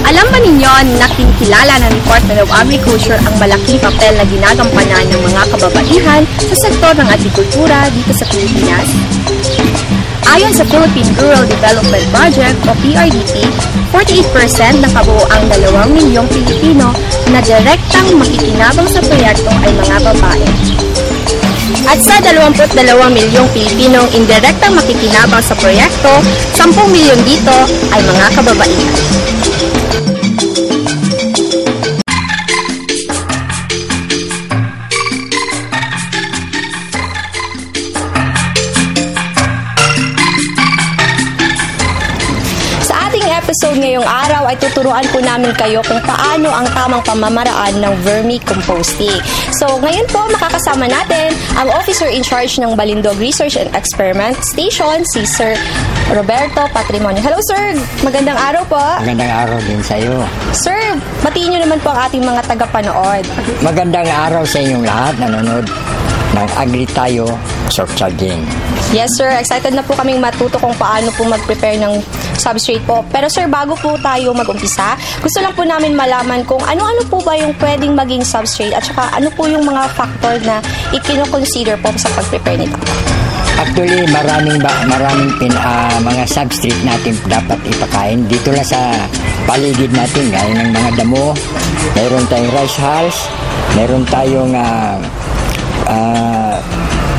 Alam ba ninyo na kinikilala ng Department of Agriculture ang malaking papel na ginagampanan ng mga kababaihan sa sektor ng agrikultura dito sa Pilipinas? Ayon sa Philippine Rural Development Project o PRDP, 48% ng kabuoang 2 milyong Pilipino na direktang makikinabang sa proyekto ay mga babae. At sa 22 milyong Pilipinong indirektang makikinabang sa proyekto, 10 milyon dito ay mga kababaihan. ating episode ngayong araw ay tuturuan po namin kayo kung paano ang tamang pamamaraan ng vermicomposting. So, ngayon po makakasama natin ang officer in charge ng Balindog Research and Experiment Station, si Sir Roberto Patrimonio. Hello, sir! Magandang araw po. Magandang araw din sa iyo. Sir, batiin nyo naman po ang ating mga tagapanood. Magandang araw sa inyong lahat nanonood ng Agri Tayo Short Charging. Yes, sir. Excited na po kaming matuto kung paano po mag-prepare ng substrate po. Pero sir, bago po tayo mag-umpisa, gusto lang po namin malaman kung ano-ano po ba yung pwedeng maging substrate at saka ano po yung mga factor na ikino-consider po sa pag-prepare nito. Actually, maraming mga substrate natin dapat ipakain. Dito lang sa paligid natin, gaya ng mga damo, mayroon tayong rice hulls, mayroon tayong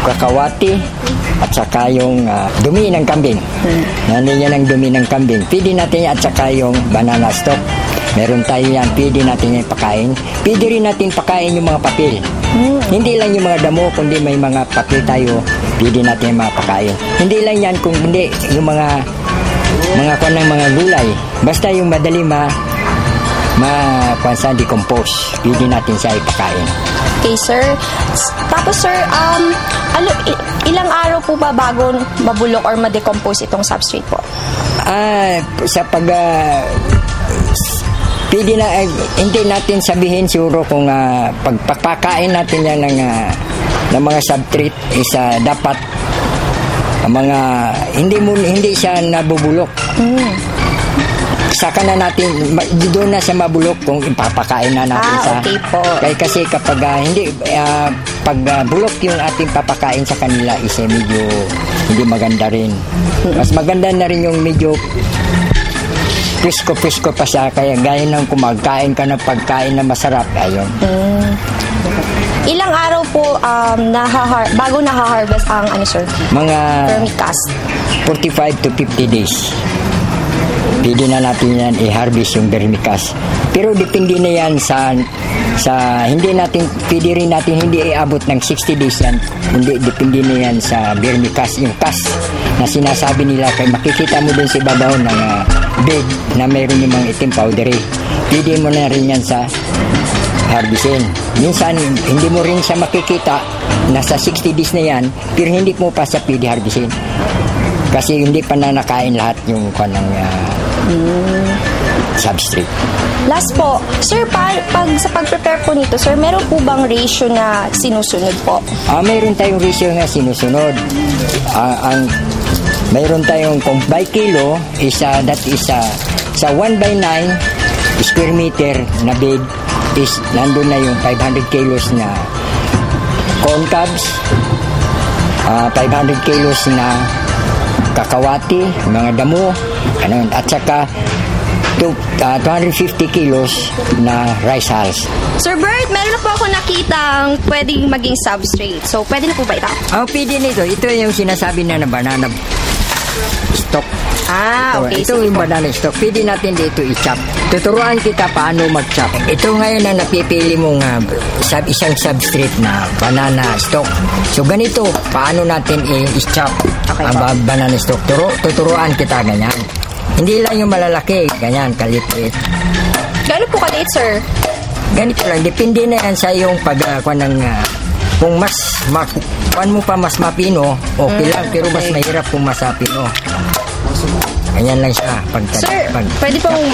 kakawati, at saka yung dumi ng kambing. Nandiyan ang dumi ng kambing. Pwede natin yan, at saka yung banana stalk. Meron tayo yan, pwede natin yan pakain. Pwede rin natin pakain yung mga papel. Hindi lang yung mga damo, kundi may mga papel tayo, pwede natin yung mga pakain. Hindi lang yan, kung hindi yung mga mga gulay. Basta yung madali decompose, pwede natin siya ipakain. Okay, sir. Tapos, sir, ilang araw po ba bago mabulok or ma-decompose itong substrate po? Sa pwede na, hindi natin sabihin siguro kung pagpapakain natin yan ng mga substrate is dapat hindi siya nabubulok. Saka na natin, doon na siya mabulok kung ipapakain na natin sa... Okay po. Kasi kapag pag bulok yung ating papakain sa kanila is medyo hindi maganda rin. Mas maganda na rin yung medyo presko pa siya, kaya gaya ng kumagkain ka ng pagkain na masarap, ayun. Ilang araw po bago naha-harvest ang sir? Mga vermicast. 45 to 50 days. Pwede na natin yan i-harvest yung vermicast. Pero depende na yan sa pwede rin natin hindi iabot ng 60 days yan. Kundi depende na yan sa vermicast. Yung cast na sinasabi nila, kaya makikita mo dun sa ibabaw ng bed na mayroon yung mga itim powdery. Pwede mo na rin yan sa harvestin. Minsan, hindi mo rin siya makikita, nasa 60 days na yan, pero hindi mo pa siya pwede harvestin. Kasi hindi pa na nakain lahat yung kanang substrate. Last po, sir, sa pag-prepare po nito, sir, meron po bang ratio na sinusunod po? Meron tayong ratio na sinusunod. Mayroon tayong kung by kilo, sa 1/9 square meter na bed is nandun na yung 500 kilos na corn cobs, 500 kilos na kakawati, mga damo, at saka 250 kilos na rice hulls. Sir Bert, meron na po ako nakitang pwedeng maging substrate. So, pwede na po ba ito? Pwede nito. Ito yung sinasabi na banana stock. Okay. Ito yung banana stock. Pwede natin dito i-chop. Tuturuan kita paano mag-chop. Ito ngayon na napipili mong isang substrate na banana stock. So, ganito, paano natin i-chop ang banana stock. Tuturuan kita ganyan. Hindi lang yung malalaki, ganyan, kaliit. Gano'n po kaliit, sir? Ganito lang, depende na yan sa yung kung mo pa mas mapino, okay lang, pero mas mahirap kung mas mapino. Ganyan lang siya. Sir, pwede pong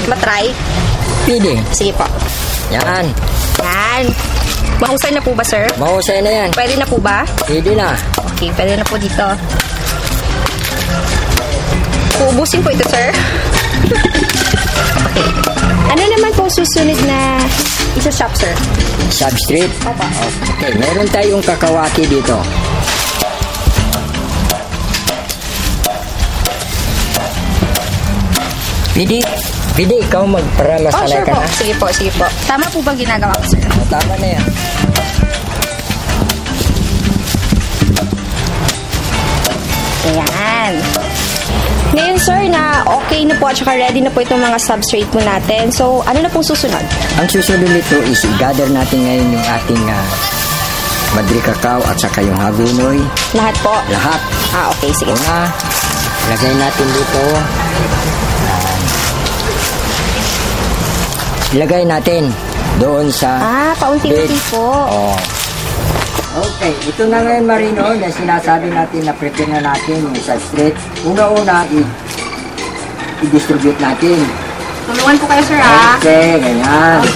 matry? Pwede. Sige po. Yan. Mahusay na po ba, sir? Mahusay na yan. Pwede na po ba? Pwede na. Okay, pwede na po dito. Uubusin po ito, sir. Okay. Ano naman po susunod na isa-shop, sir? Substrate? Opo. Okay, meron tayong kakawati dito. Pwede ikaw para masanay sure ka po. na? Sige po. Tama po bang ginagawa ko, sir? Tama na yan. Ayan. Ngayon, sir, na okay na po at saka ready na po itong mga substrate po natin. So, ano na pong susunod? Ang susunod nito is i-gather natin ngayon yung ating madri cacao at saka yung hagonoy. Lahat po? Lahat. Okay, sige. Una, lagay natin dito ilagay natin doon sa paunti-unti bed. po. Oh. Okay, ito na ngayon Marino na sinasabi natin na prepare na natin yung substrate. Una-una, i-distribute natin. Tulungan ko kayo, sir, ha? Okay, ganyan.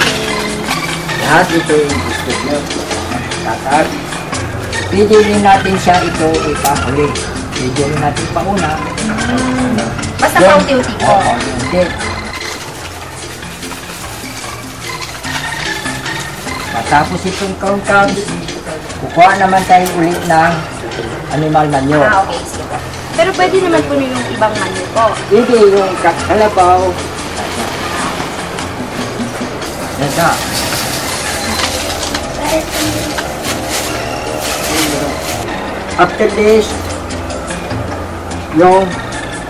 Lahat ito i-distribute. Tatag. Pwede rin natin siya ito ipahuli. Pwede rin natin pauna. Basta paunti-unti po. Paunti-unti. Matapos itong count, kukuha naman tayo ulit ng animal manure. Okay, sige. Pero pwede naman po yung ibang manure po. Pwede yung kalabaw. Nasa. After this, yung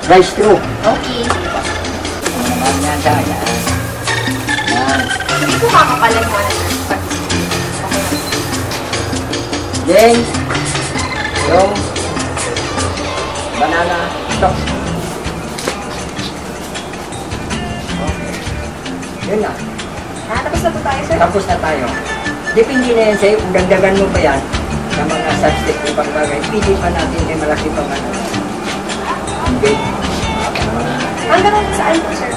rice straw. Okay. Ano naman yan dahil. Yan. Hindi ko makakalan mo. Then, yung banana stock. Okay. Yun na. Tapos na po tayo, sir? Tapos na tayo. Depende na yan sa'yo. Kung dagdagan mo pa yan, sa mga subject ibang bagay, pili pa natin may malaki pa man. Okay. Hanggang saan po, sir?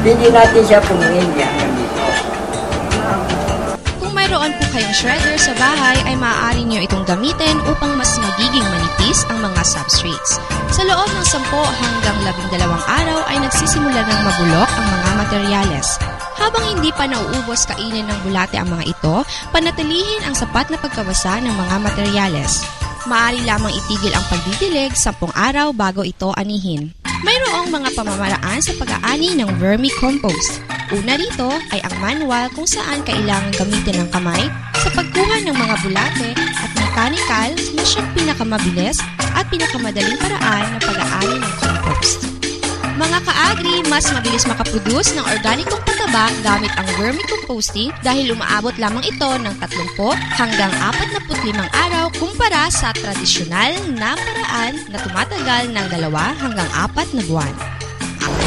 Pili natin siya punuin niya hanggang dito. Kung mayroon po kayong shredder sa bahay, ay maaari nyo itong gamitin upang mas magiging manipis ang mga substrates. Sa loob ng 10 hanggang 12 araw ay nagsisimula ng mabulok ang mga materyales. Habang hindi pa nauubos kainin ng bulate ang mga ito, panatilihin ang sapat na pagkawasa ng mga materyales. Maaari lamang itigil ang pagdidilig 10 araw bago ito anihin. Mayroong mga pamamaraan sa pag-aani ng vermicompost. Una rito ay ang manual kung saan kailangan gamitin ng kamay sa pagkuha ng mga bulate at mechanical na siyang pinakamabilis at pinakamadaling paraan ng pag-aani ng compost. Mga ka-agri, mas mabilis makaproduce ng organikong pataba gamit ang vermicomposting dahil umaabot lamang ito ng 30 hanggang 45 araw kumpara sa tradisyonal na paraan na tumatagal ng 2 hanggang 4 na buwan.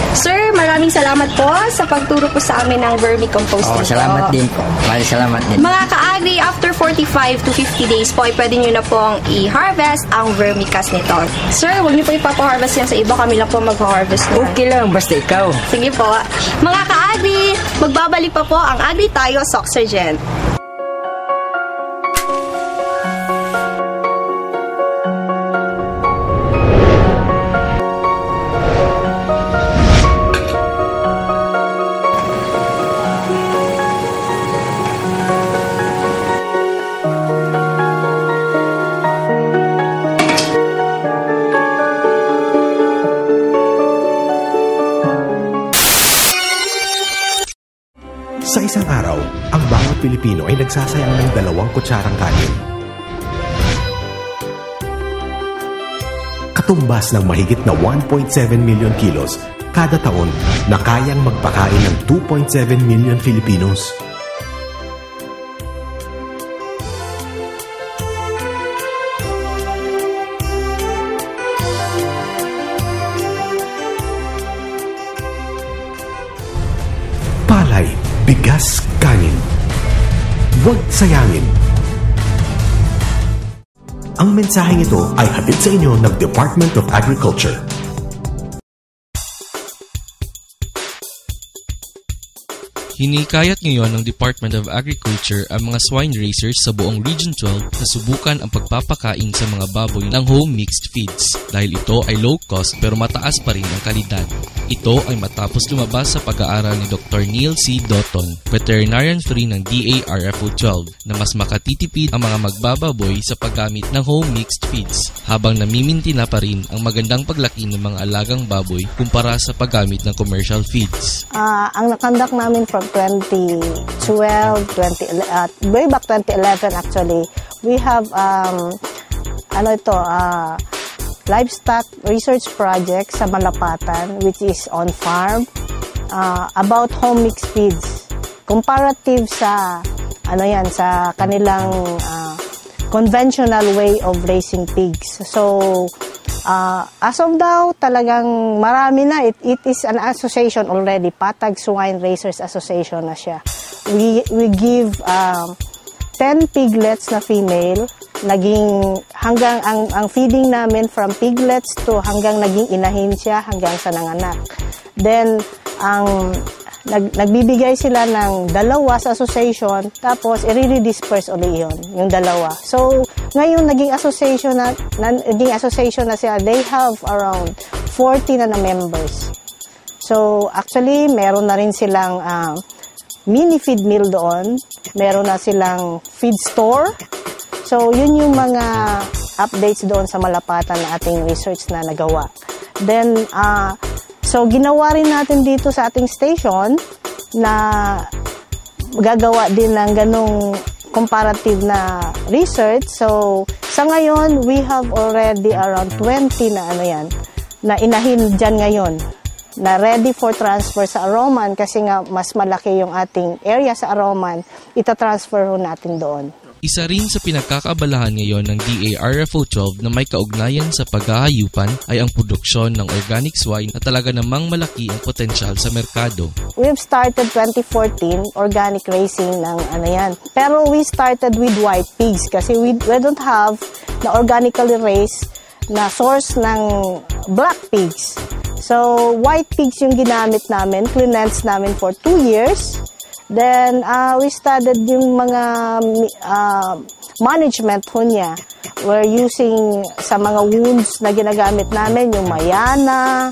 Sir, maraming salamat po sa pagturo po sa amin ng vermicomposting. Salamat din po. Salamat din. Mga ka-agri, after 45 to 50 days po, ay pwede nyo na pong i-harvest ang vermicast nito. Sir, huwag nyo po ipapaharvest yan sa iba. Kami lang po mag-harvest na. Okay lang, basta ikaw. Sige po. Mga ka-agri, magbabalik pa po ang Agri Tayo Soxergen. Sa isang araw, ang bawat Pilipino ay nagsasayang ng 2 kutsarang kanin. Katumbas ng mahigit na 1.7 million kilos kada taon na kayang magpakain ng 2.7 million Filipinos. Palay, bigas, kanin. Huwag sayangin. Ang mensaheng ito ay hatid sa inyo ng Department of Agriculture. Hinikayat ngayon ng Department of Agriculture ang mga swine raisers sa buong Region 12 na subukan ang pagpapakain sa mga baboy ng home mixed feeds dahil ito ay low cost pero mataas pa rin ang kalidad. Ito ay matapos lumabas sa pag-aaral ni Dr. Neil C. Dotton, Veterinarian 3 ng DARFO 12 na mas makatitipid ang mga magbababoy sa paggamit ng home mixed feeds habang namiminti na pa rin ang magandang paglaki ng mga alagang baboy kumpara sa paggamit ng commercial feeds. Ang nakandak namin from 2012, way back 2011 actually, we have livestock research project sa Malapatan which is on farm about home mixed feeds. Comparative sa sa kanilang conventional way of raising pigs. So As of now, talagang marami na. It is an association already. Patag Swine Raisers Association na siya. We give 10 piglets na female. Naging hanggang ang feeding namin from piglets to hanggang naging inahin siya hanggang sa nanganak. Then, nagbibigay sila ng 2 sa association, tapos i-redisperse ulit yun, yung 2. So, ngayon naging association na sila. They have around 40 na members. So, actually, meron na rin silang mini feed mill doon. Meron na silang feed store. So, yun yung mga updates doon sa Malapatan na ating research na nagawa. Then, so, ginawa rin natin dito sa ating station na gagawa din ng ganong comparative na research. So, sa ngayon, we have already around 20 na inahin dyan ngayon na ready for transfer sa Aroman kasi nga mas malaki yung ating area sa Aroman, itatransfer natin doon. Isa rin sa pinagkakabalahan ngayon ng DARFO 12 na may kaugnayan sa paghahayupan ay ang produksyon ng organic swine na talaga namang malaki ang potensyal sa merkado. We've started 2014 organic raising ng Pero we started with white pigs kasi we don't have the organically raised na source ng black pigs. So white pigs yung ginamit namin, cleanse namin for 2 years. Then, we studied yung mga management ho niya. We're using sa mga wounds na ginagamit namin, yung mayana,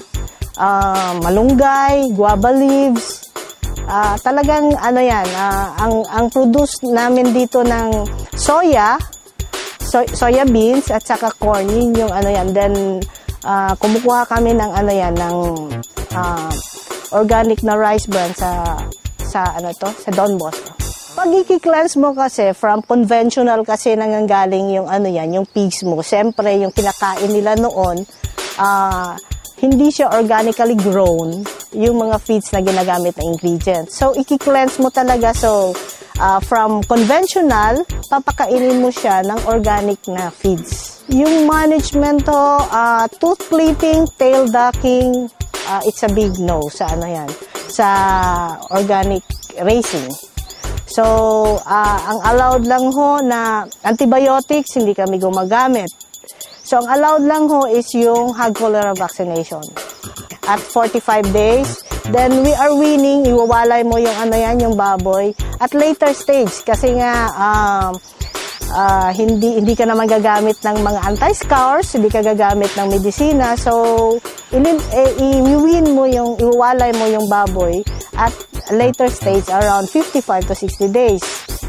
malunggay, guava leaves. Talagang ang produce namin dito ng soya beans at saka corn, yun yung Then, kumukuha kami ng organic na rice bran sa Don Bosco. Pag i-cleanse mo kasi from conventional kasi nanggaling yung yung pigs mo. Siyempre yung kinakain nila noon, hindi siya organically grown yung mga feeds na ginagamit na ingredients. So i-cleanse mo talaga. So from conventional, papakainin mo siya ng organic na feeds. Yung management tooth clipping, tail docking, it's a big no sa sa organic raising. So, ang allowed lang ho na antibiotics, hindi kami gumagamit. So, ang allowed lang ho is yung hog cholera vaccination. At 45 days, then we are weaning, iwawalay mo yung yung baboy. At later stage, kasi nga, hindi ka naman gagamit ng mga anti-scours, hindi ka gagamit ng medisina. So, i-wean mo iwawalay mo yung baboy at later stage around 55 to 60 days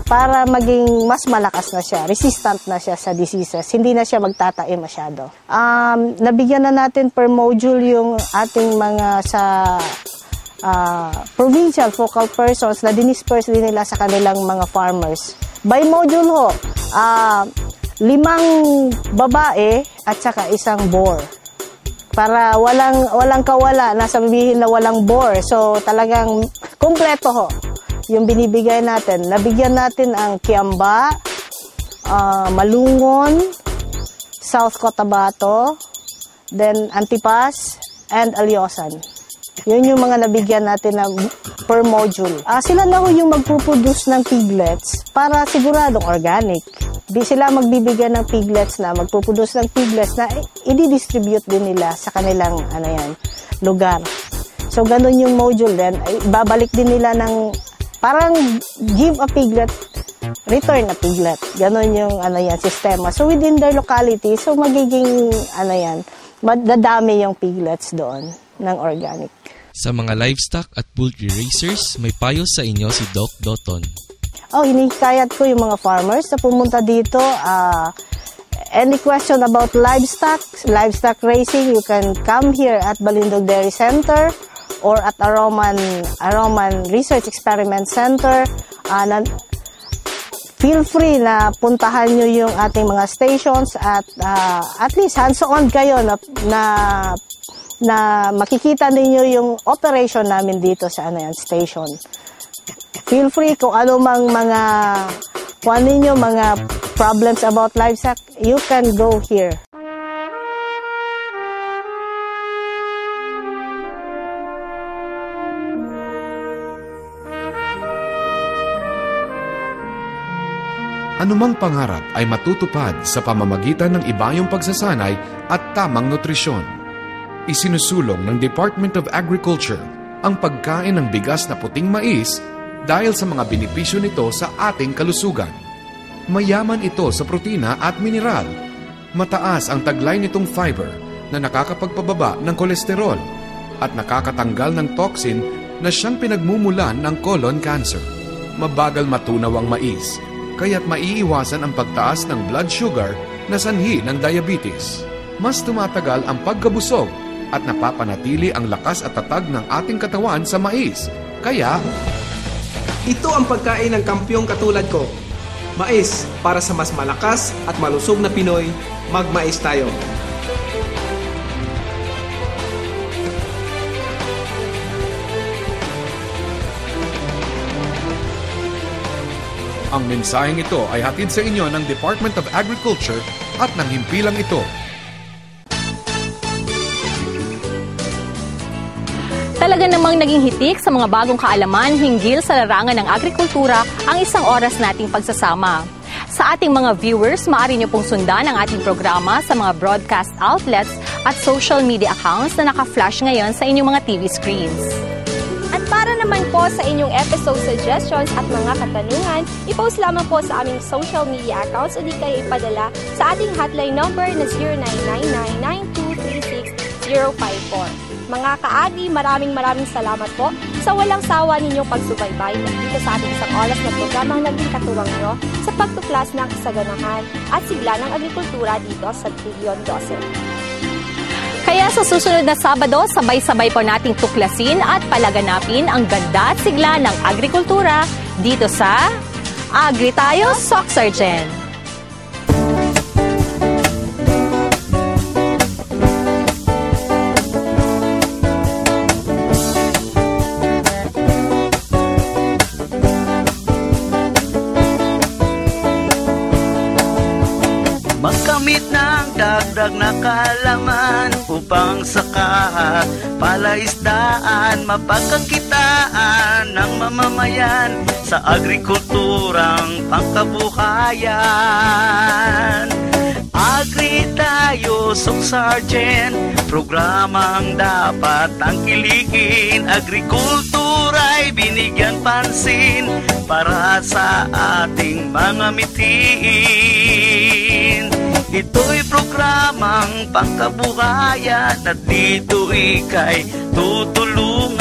para maging mas malakas na siya, resistant na siya sa diseases, hindi na siya magtatae masyado. Nabigyan na natin per module yung ating mga sa provincial focal persons na dinisperse din nila sa kanilang mga farmers. By module ho, 5 babae at saka 1 boar. Para walang kawala na sabihin na walang boar. So talagang kumpleto ho yung binibigay natin. Nabigyan natin ang Kiamba, Malungon, South Cotabato, then Antipas, and Alyosan. Yun yung mga nabigyan natin na per module. Sila na ho yung magpuproduce ng piglets para siguradong organic. Sila magbibigyan ng piglets na magpuproduce ng piglets na i-distribute din nila sa kanilang lugar. So ganun yung module din. Babalik din nila ng parang give a piglet, return a piglet. Ganun yung sistema. So within their locality, so magiging dadami yung piglets doon ng organic. Sa mga livestock at poultry raisers, may payo sa inyo si Doc Doton. Hinihikayat ko yung mga farmers na pumunta dito. Any question about livestock raising, you can come here at Balindog Dairy Center or at Aroman Research Experiment Center. Feel free na puntahan nyo yung ating mga stations at least hands-on kayo na makikita ninyo yung operation namin dito sa station. Feel free kung ano mang mga problems about livestock, you can go here. Anumang pangarap ay matutupad sa pamamagitan ng ibayong pagsasanay at tamang nutrisyon. Isinusulong ng Department of Agriculture ang pagkain ng bigas na puting mais dahil sa mga benepisyo nito sa ating kalusugan. Mayaman ito sa protina at mineral. Mataas ang taglay nitong fiber na nakakapagpababa ng kolesterol at nakakatanggal ng toxin na siyang pinagmumulan ng colon cancer. Mabagal matunaw ang mais, kaya't maiiwasan ang pagtaas ng blood sugar na sanhi ng diabetes. Mas tumatagal ang pagkabusog at napapanatili ang lakas at tatag ng ating katawan sa mais. Kaya, ito ang pagkain ng kampyong katulad ko. Mais, para sa mas malakas at malusog na Pinoy, magmais tayo. Ang mensaheng ito ay hatid sa inyo ng Department of Agriculture at ng himpilang ito. Talaga namang naging hitik sa mga bagong kaalaman hinggil sa larangan ng agrikultura ang isang oras nating pagsasama. Sa ating mga viewers, maaari niyo pong sundan ang ating programa sa mga broadcast outlets at social media accounts na naka-flash ngayon sa inyong mga TV screens. At para naman po sa inyong episode suggestions at mga katanungan, i-post lamang po sa aming social media accounts o di kayo ipadala sa ating hotline number na 0999-9236-054. Mga kaagi, maraming salamat po sa walang sawa ninyong pagsubaybay dito sa ating isang oras na programang naging katuwang nyo sa pagtuklas ng kasaganahan at sigla ng agrikultura dito sa Region 12. Kaya sa susunod na Sabado, sabay-sabay po nating tuklasin at palaganapin ang ganda at sigla ng agrikultura dito sa Agri Tayo, Soc Sergeant! Magkamit ng dagdag na kalaman upang saka palaisdaan, mapagkakitaan ng mamamayan sa agrikulturang pangkabuhayan. Agri Tayo, Soc Sergeant, programang dapat tangkilikin. Agrikultura'y binigyan pansin para sa ating mga mitiin. Ito'y programang pangkabuhayan at dito ika'y tutulungan.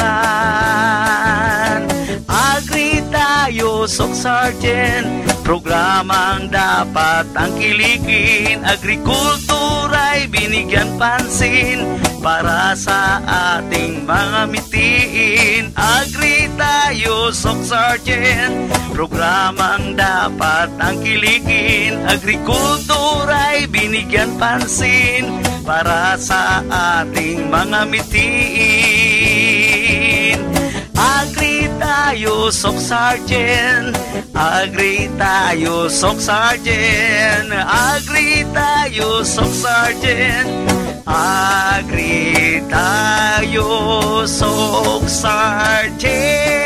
Agri Tayo, Soc Sergeant, programang dapat tangkilikin. Agrikultura'y binigyan pansin para sa ating mga mitiin. Agri Tayo, Soc Sergeant, programang dapat tangkilikin. Agrikultura'y binigyan pansin para sa ating mga mitiin. Agri Tayo, Soc Sergeant, Agri Tayo, Soc Sergeant, Agri Tayo, Soc Sergeant, Agri Tayo, Soc Sergeant.